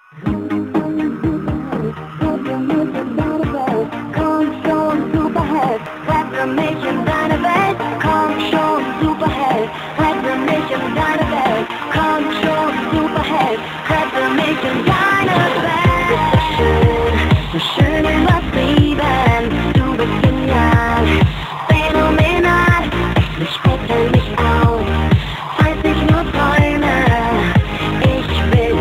Komm schon, Superheld, rette mich in deine Welt. Komm schon, Superheld, rette mich in deine Welt. Komm schon, Superheld, rette mich in deine Welt. Du bist so schön übertrieben, du bist genial, phänomenal. Ich speckel mich auf, falls ich nur träume. Ich will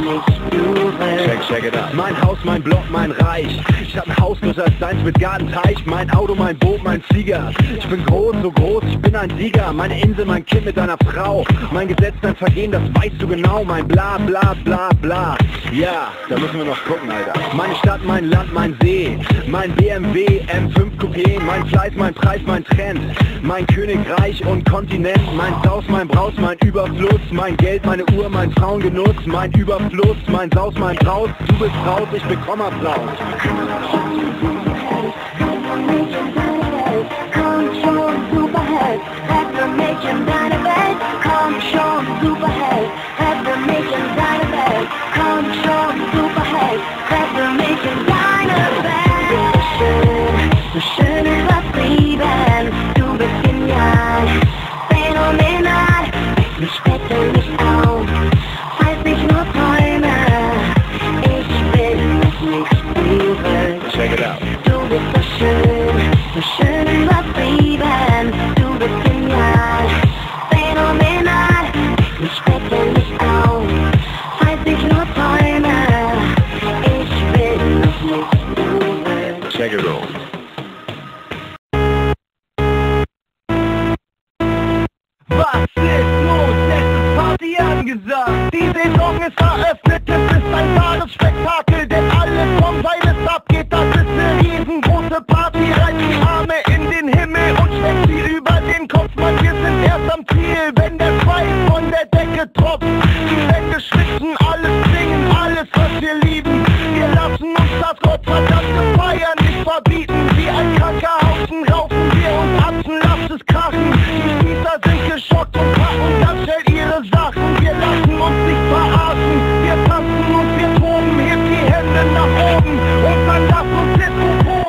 nicht, du willst. Check it out. Mein Haus, mein Block, mein Reich. Ich hab ein Haus größer als deins mit Gartenteich. Mein Auto, mein Boot, mein Flieger. Ich bin groß, so groß, ich bin ein Sieger. Meine Insel, mein Kind mit deiner Frau. Mein Gesetz, dein Vergehen, das weißt du genau. Mein bla bla bla bla. Ja, da müssen wir noch gucken, Alter. Meine Stadt, mein Land, mein See. Mein BMW M5 Coupé. Mein Fleiß, mein Preis, mein Trend. Mein Königreich und Kontinent. Mein Saus, mein Braus, mein Überfluss. Mein Geld, meine Uhr, mein Frauengenuss. Mein Überfluss, mein Saus, mein Braus. Du bist raus, ich bekomme Applaus. Komm schon, Superheld, rette mich in deine Welt. Komm schon, Superheld, rette mich in deine Welt. Komm schon, Superheld, rette mich in deine Welt. So schön übertrieben, du bist genial, phänomenal. Ich speckel mich auf, falls ich nur träume. Ich will nicht übel. Check it out. Du bist so schön übertrieben, du bist genial, phänomenal. Ich speckel mich auf, falls ich nur träume. Ich will nicht übel. Check it out. Was ist los? Es ist Party angesagt. Die Saison ist eröffnet, es ist ein wahres Spektakel, denn alles kommt, weil es abgeht. Das ist eine riesengroße Party. Reißt die Arme in den Himmel und steckt sie über den Kopf. Mann, wir sind erst am Ziel, wenn der Schweiß von der Decke tropft. Die Wände schwitzen, alles singen, alles was wir lieben. Wir lassen uns das gottverdammte Feiern nicht verbieten. Wie ein kranker Haufen raufen wir uns Atzen, lasst es krachen. Die Spießer sind geschockt und packen ganz schnell ihre Sachen. Wir lassen uns nicht verarschen, wir tanzen und wir toben. Hebt die Hände nach oben und dann lasst uns Disco proben.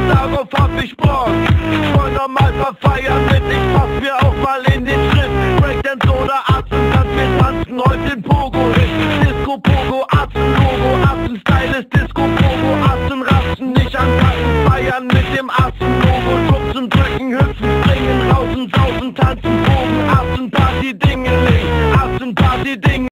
Darauf hab ich Bock. Ich wollte normal verfeiern mit, ich pass mir auch mal in den Schritt. Breakdance oder Atzentanz, wir tanzen heute den Pogo-Hit. Disco, Pogo, Atzen-Logo, Atzen-Style ist Disco, Pogo, Atzen, Ratzen, nicht anpassen. Feiern mit dem Atzen-Logo, schubsen, drücken, hüpfen, springen, rausen, sausen, tanzen, Pogen, Atzen-Party, Dingeling, Atzen-Party, Dingeling.